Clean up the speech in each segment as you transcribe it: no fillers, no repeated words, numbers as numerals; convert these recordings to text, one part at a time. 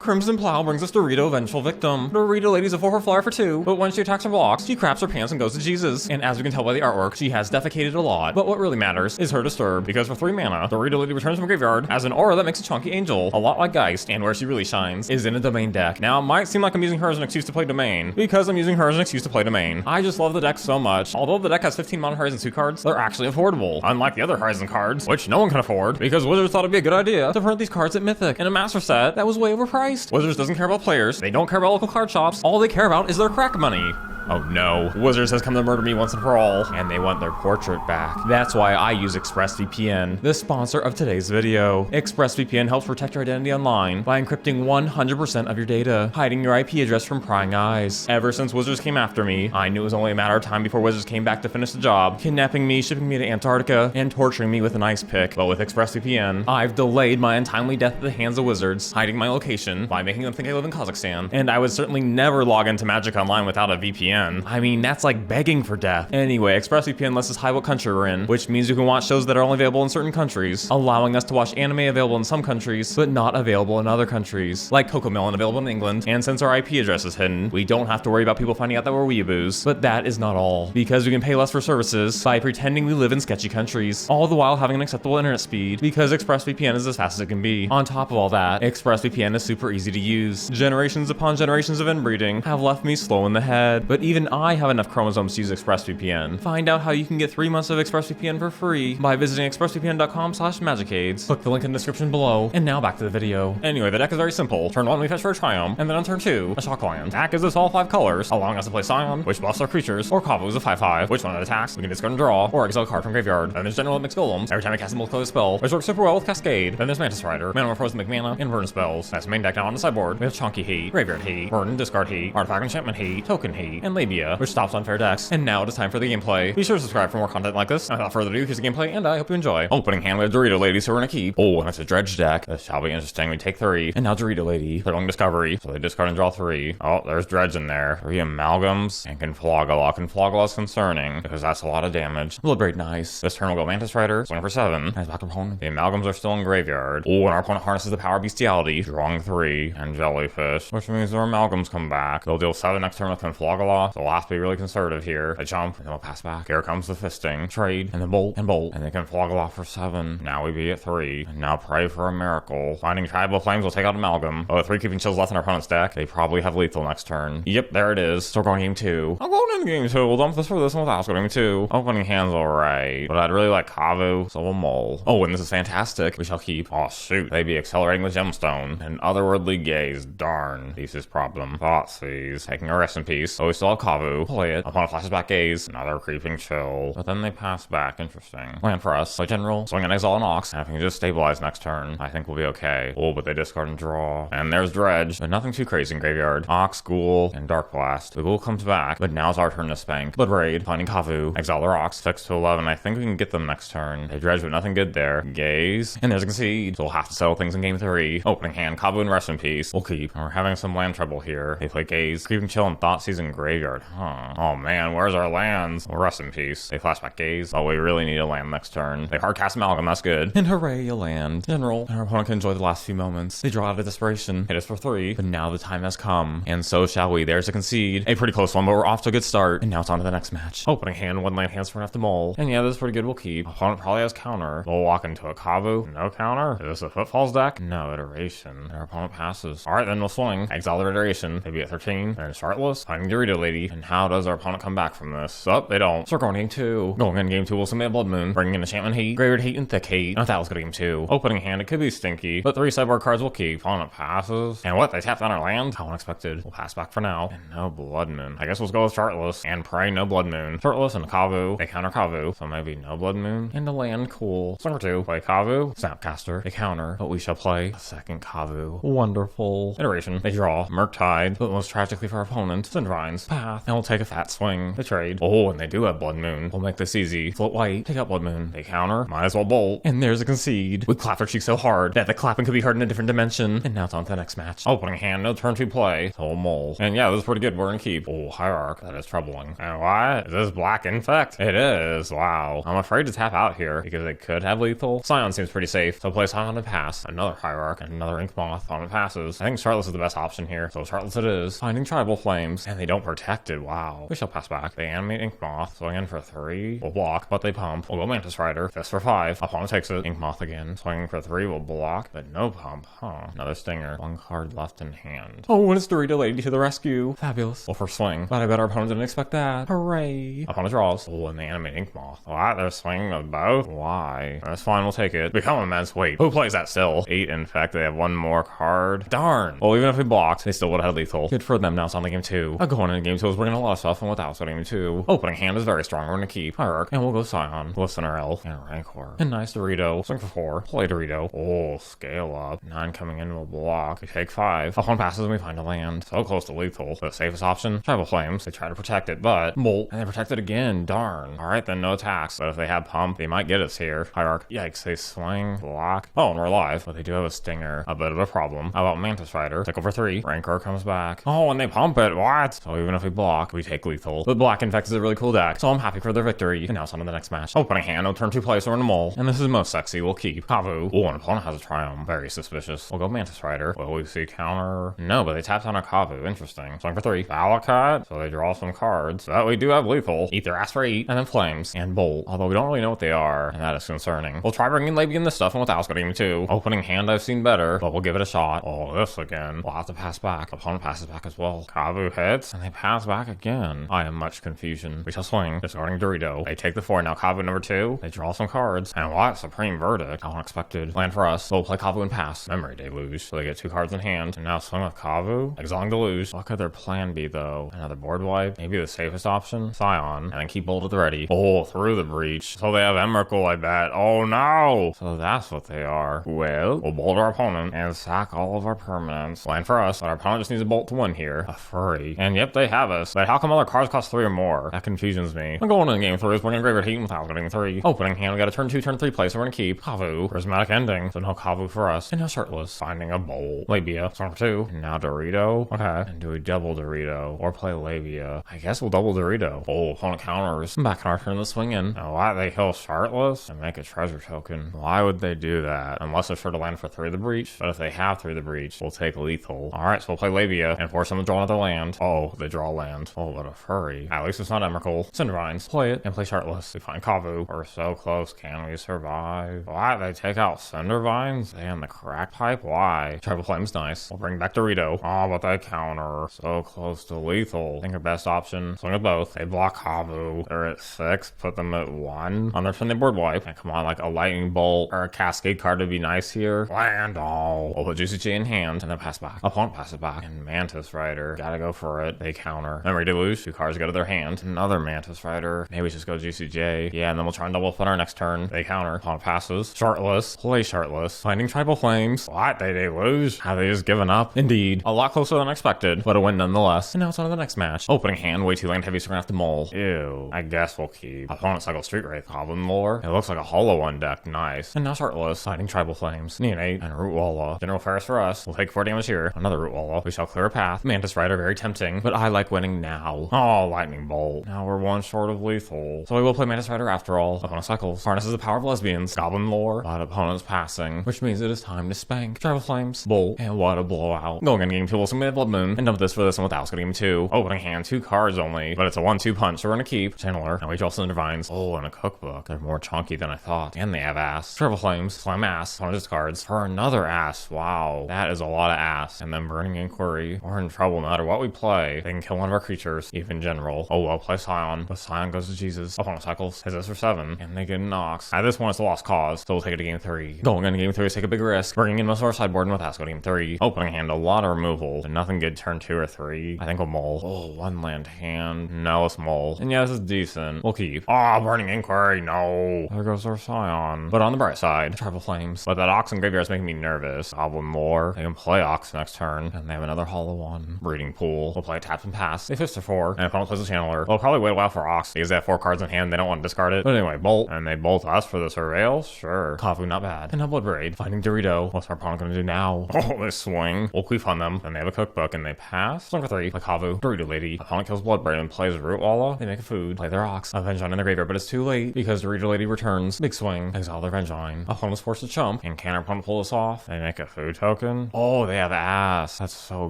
Crimson Plow brings us Dorito, Vengeful Victim. Dorito lady's a 4/4 flyer for 2, but when she attacks or blocks, she craps her pants and goes to Jesus. And as we can tell by the artwork, she has defecated a lot. But what really matters is her Disturb, because for 3 mana, Dorito lady returns from graveyard as an aura that makes a chunky angel, a lot like Geist, and where she really shines is in a domain deck. Now, it might seem like I'm using her as an excuse to play domain, because I'm using her as an excuse to play domain. I just love the deck so much. Although the deck has 15 mana Horizon 2 cards, they're actually affordable, unlike the other Horizon cards, which no one can afford, because Wizards thought it'd be a good idea to print these cards at Mythic in a master set that was way overpriced. Wizards doesn't care about players, they don't care about local card shops, all they care about is their crack money. Oh no, Wizards has come to murder me once and for all, and they want their portrait back. That's why I use ExpressVPN, the sponsor of today's video. ExpressVPN helps protect your identity online by encrypting 100% of your data, hiding your IP address from prying eyes. Ever since Wizards came after me, I knew it was only a matter of time before Wizards came back to finish the job, kidnapping me, shipping me to Antarctica, and torturing me with an ice pick. But with ExpressVPN, I've delayed my untimely death at the hands of Wizards, hiding my location by making them think I live in Kazakhstan, and I would certainly never log into Magic Online without a VPN. I mean, that's like begging for death. Anyway, ExpressVPN lets us hide what country we're in, which means you can watch shows that are only available in certain countries, allowing us to watch anime available in some countries, but not available in other countries, like Cocomelon available in England. And since our IP address is hidden, we don't have to worry about people finding out that we're weeaboos. But that is not all, because we can pay less for services by pretending we live in sketchy countries, all the while having an acceptable internet speed, because ExpressVPN is as fast as it can be. On top of all that, ExpressVPN is super easy to use. Generations upon generations of inbreeding have left me slow in the head, but even I have enough chromosomes to use ExpressVPN. Find out how you can get 3 months of ExpressVPN for free by visiting expressvpn.com/magicades. Click the link in the description below. And now back to the video. Anyway, the deck is very simple. Turn 1, we fetch for a Triome, and then on turn 2, a Shockland. That gives us all 5 colors, allowing us to play Scion, which buffs our creatures, or Kavu is a 5/5, which when it attacks, we can discard and draw, or exile a card from graveyard. Then there's General that makes golems every time we cast a multicolor spell, which works super well with Cascade. Then there's Mantis Rider, Manamorphose make mana, and burn spells. That's main deck. Now on the sideboard, we have Chunky Heat, Graveyard Heat, Burn, Discard Heat, Artifact Enchantment Heat, Token Heat, and Labia, which stops unfair decks. And now it is time for the gameplay. Be sure to subscribe for more content like this. And without further ado, here's the gameplay, and I hope you enjoy. Opening hand with Dorito Lady, so we're gonna keep. Oh, and it's a dredge deck. This shall be interesting. We take 3. And now Dorito Lady, they're on Discovery, so they discard and draw 3. Oh, there's dredge in there. 3 amalgams, and Conflogala. Conflogala's concerning, because that's a lot of damage. Bloodbraid, nice. This turn will go Mantis Rider, swing for 7. Nice back opponent. The amalgams are still in graveyard. Oh, and our opponent harnesses the power of Bestiality, drawing 3, and Jellyfish, which means their amalgams come back. They'll deal 7 next turn with Conflogala, so we'll have to be really conservative here. They jump, and then we'll pass back. Here comes the fisting. Trade, and then bolt, and they can Conflogala for 7. Now we be at 3, and now pray for a miracle. Finding Tribal Flames will take out amalgam. Oh, with 3 keeping chills left in our opponent's deck, they probably have lethal next turn. Yep, there it is. So we're going game 2. I'm going in game 2. We'll dump this for this one without going game 2. Opening hand's alright, but I'd really like Kavu, so we'll mull. Oh, and this is fantastic. We shall keep. Oh shoot, they be accelerating with Gemstone. And otherworldly gaze. Darn. Thesis problem. Thoughtseize. Taking a rest in peace. Oh, we still have Kavu. Play it. Opponent flashes back gaze. Another creeping chill. But then they pass back. Interesting. Land for us. Play general. Swing an exile and Ox. And if we can just stabilize next turn, I think we'll be okay. Oh, but they discard and draw. And there's dredge. But nothing too crazy in graveyard. Ox, Ghoul, and Dark Blast. The Ghoul comes back, but now's our turn to spank. Bloodbraid, finding Kavu. Exile their Ox. Fix to 11. I think we can get them next turn. They dredge, but nothing good there. Gaze. And there's a concede. So we'll have to settle things in game 3. Opening hand. Kavu and rest in peace. We'll keep. And we're having some land trouble here. They play Gaze. Creeping chill and Thoughtseize in graveyard. Huh. Oh man, where's our lands? Well, rest in peace. They flashback Gaze. Oh, we really need a land next turn. They hard cast Amalgam, that's good. And hooray, a land. General. And our opponent can enjoy the last few moments. They draw out of desperation. Hit us for 3. But now the time has come. And so shall we. There's a concede. A pretty close one, but we're off to a good start. And now it's on to the next match. Opening hand, 1 land hands for enough to mull. And yeah, this is pretty good. We'll keep. Opponent probably has counter. We'll walk into a Kavu. No counter. Is this a Footfalls deck? No, iteration. And our opponent passes. Alright, then we'll swing. Exile their iteration. Maybe at 13. And Shardless. Finding Dorito Lady. And how does our opponent come back from this? Oh, they don't. So we're going game 2. Going in game 2, we'll submit Blood Moon. Bringing in Enchantment Heat, Graveyard Heat, and Thick Heat. And that was good game 2. Opening hand, it could be stinky, but 3 sideboard cards will keep. Opponent passes. And what? They tapped on our land? How unexpected. We'll pass back for now. And no Blood Moon. I guess we'll go with Shardless. And pray no Blood Moon. Shardless and Kavu. They counter Kavu. So maybe no Blood Moon. And a land, cool. Swing for 2. Play Kavu. Snapcaster. They counter. But we shall play a second Kavu. Wonderful. Iteration. They draw. Murktide. But most tragically for our opponent, Syndrains. path, and we'll take a fat swing. They trade. Oh, and they do have Blood Moon. We'll make this easy. Float white, take out Blood Moon. They counter, might as well bolt. And there's a concede. We clapped our cheeks so hard that the clapping could be heard in a different dimension. And now it's on to the next match. Opening hand, no turn 2 play. So mole. And yeah, this is pretty good. We're gonna keep. Oh, Hierarch. That is troubling. And why? Is this black infect? It is. Wow. I'm afraid to tap out here because it could have lethal. Scion seems pretty safe. So play Scion and pass. Another Hierarch and another Ink Moth on it passes. I think Shardless is the best option here. So Shardless it is. Finding Tribal Flames. And they don't protect it. Wow. We shall pass back. They animate Ink Moth. Swing in for 3. We'll block, but they pump. We'll go Mantis Rider. Fist for 5. Opponent takes it. Ink Moth again. Swinging for 3. We'll block, but no pump. Huh. Another Stinger. 1 card left in hand. Oh, and it's Dorito Lady to the rescue. Fabulous. Well, first swing. But I bet our opponent didn't expect that. Hooray. Opponent draws. Oh, and they animate Ink Moth. What? They're swinging of both? Why? That's fine. We'll take it. Become immense. Wait. Who plays that still? 8, in fact. They have 1 more card. Darn. Well, even if we blocked, they still would have had lethal. Good for them. Now it's on the game 2. Going into game 2 is bringing a lot of stuff, and without so game 2. Opening hand is very strong. We're going to keep Hierarch. And we'll go Scion. Listener Elf. And Rancor. And nice Dorito. Swing for 4. Play Dorito. Oh, scale up. 9 coming in will block. We take 5. Opponent passes and we find a land. So close to lethal. The safest option, Tribal Flames. They try to protect it, but bolt. And they protect it again. Darn. Alright, then no attacks. But if they have pump, they might get us here. Hierarch. Yikes, they swing. Block. Oh, and we're alive. But they do have a Stinger. A bit of a problem. How about Mantis Rider? Tickle for 3. Rancor comes back. Oh, and they pump it. What? So even if we block, we take lethal. But Black Infect is a really cool deck. So I'm happy for their victory. And now it's on to the next match. Opening hand, no turn 2 play, so we're in a mole. And this is most sexy. We'll keep Kavu. Oh, an opponent has a Triome. Very suspicious. We'll go Mantis Rider. Will we see counter? No, but they tapped on a Kavu. Interesting. Swing for 3. Valakut. So they draw some cards. But we do have lethal. Eat their ass for 8. And then Flames. And Bolt. Although we don't really know what they are. And that is concerning. We'll try bringing Labia in this stuff and without game 2. Opening hand I've seen better. But we'll give it a shot. Oh, this again. We'll have to pass back. Opponent passes back as well. Kavu hits. And they pass back again. I am much confusion. We shall swing. Discarding Dorito. They take the 4. Now Kavu number 2. They draw some cards. And what? Supreme Verdict. Unexpected. Land for us. So we'll play Kavu and pass. Memory Deluge. So they get 2 cards in hand. And now swing with Kavu. Exiling Deluge. What could their plan be though? Another board wipe? Maybe the safest option? Scion. And then keep Bolt at the ready. Oh, through the breach. So they have Emrakul, I bet. Oh no! So that's what they are. Well, we'll bolt our opponent and sack all of our permanents. Land for us. But our opponent just needs a bolt to win here. A furry. And yep, they have us. But how come other cards cost 3 or more? That confusions me. I'm going into game 3 is bringing Graveyard Heat without getting 3. Opening hand, we got a turn 2, turn 3 play, so we're gonna keep Kavu. Prismatic Ending. So no Kavu for us. And now Shirtless. Finding a bolt. Labia. Swing for 2. And now Dorito. Okay. And do we double Dorito? Or play Labia? I guess we'll double Dorito. Oh, opponent counters. Back in our turn to swing in. Now why they kill Shirtless and make a treasure token? Why would they do that? Unless they're sure to land for 3 of the breach. But if they have 3 of the breach, we'll take lethal. Alright, so we'll play Labia and force them to draw another land. Oh, they draw land. Oh, what a furry. At least it's not Emrakul. Cindervines. Play it and play Shirtless. We find Kavu. We're so close. Can we survive? Why? They take out Cindervines? They in the crack pipe? Why? Tribal Flame's nice. We'll bring back Dorito. Oh, but they counter. So close to lethal. I think our best option. Swing with both. They block Kavu. They're at 6. Put them at 1. On their turn, they board wipe. And come on, like a lightning bolt or a cascade card would be nice here. Land all. We'll put Juicy J in hand and then pass back. Opponent passes back. And Mantis Rider. Gotta go for it. They counter. Memory Deluge. 2 cards go to their hand. Another Mantis Rider. Maybe just go Juicy J. Yeah, and then we'll try and double flip on our next turn. They counter. Opponent passes. Shardless. Play Shardless. Finding Tribal Flames. What? They lose? Have they just given up? Indeed. A lot closer than expected, but a win nonetheless. And now it's on to the next match. Opening hand. Way too land heavy, so we're gonna have to mull. Ew. I guess we'll keep. Opponent cycle Street Wraith. Goblin Lore. It looks like a hollow one deck. Nice. And now Shardless. Finding Tribal Flames. Neonate. And Root Walla. General Ferrous for us. We'll take 4 damage here. Another Root Walla. We shall clear a path. Mantis Rider. Very tempting, but I like winning now. Oh, Lightning Bolt. Now we're 1 short of lethal. So we will play Mantis Rider after all. Opponent cycles. Harnesses the power of lesbians. Goblin Lore. But opponent's passing, which means it is time to spank. Tribal Flames. Bolt. And what a blowout. Going in game 2, we'll submit Blood Moon. And dump this for this one without game 2. Opening hand. 2 cards only, but it's a 1-2 punch, so we're gonna keep Channeler. And we draw Cindervines. Oh, and a cookbook. They're more chunky than I thought. And they have ass. Tribal Flames. Slam ass. Opponent discards. For another ass. Wow. That is a lot of ass. And then Burning Inquiry. We're in trouble no matter what we play. They can kill one of our creatures, even general. Oh well, play Scion. But Scion goes to Jesus. Opponent cycles. Hits us for 7. And they get knocks. At this point, it's a lost cause. So we'll take it to game 3. Going into game 3 is take a big risk. Bringing in most of our sideboard and with us go to game 3. Opening hand, a lot of removal. And nothing good turn 2 or 3. I think we'll mull. Oh, 1 land hand. No, it's mull. And yeah, this is decent. We'll keep. Oh, Burning Inquiry. No. There goes our Scion. But on the bright side, Tribal Flames. But that Ox in graveyard is making me nervous. Goblin Lore. They can play Ox next turn. And they have another hollow one. Breeding Pool. We'll play Tap and Pass. pass. They fist for 4, and opponent plays a channeler. They'll probably wait a while for Ox, because they have 4 cards in hand, they don't want to discard it. But anyway, bolt, and they bolt us for the Surveil? Sure. Kavu, not bad. And now Bloodbraid. Finding Dorito. What's our opponent gonna do now? Oh, they swing. We'll queef on them, and they have a cookbook, and they pass. Swing for 3, like Kavu. Dorito Lady. Opponent kills Bloodbraid and plays Root Walla. They make a food, play their Ox. Avenge on in the graveyard, but it's too late, because Dorito Lady returns. Big swing. Exile their Vengine. Opponent is forced to chump, and can our opponent pull this off? They make a food token. Oh, they have ass. That's so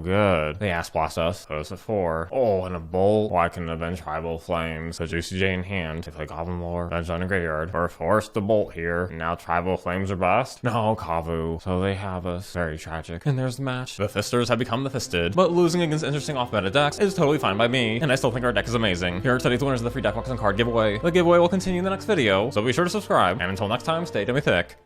good. They ass blast us. Put us at 4. Oh, and a bolt. Well, I can avenge Tribal Flames. So Juicy J in hand. They play Goblin Lore. Avenge on the graveyard. We're forced to bolt here. And now Tribal Flames are bust. No, Kavu. So they have us. Very tragic. And there's the match. The Fisters have become the Fisted. But losing against interesting off-meta decks is totally fine by me. And I still think our deck is amazing. Here are today's winners of the free deck box and card giveaway. The giveaway will continue in the next video. So be sure to subscribe. And until next time, stay dummy thick.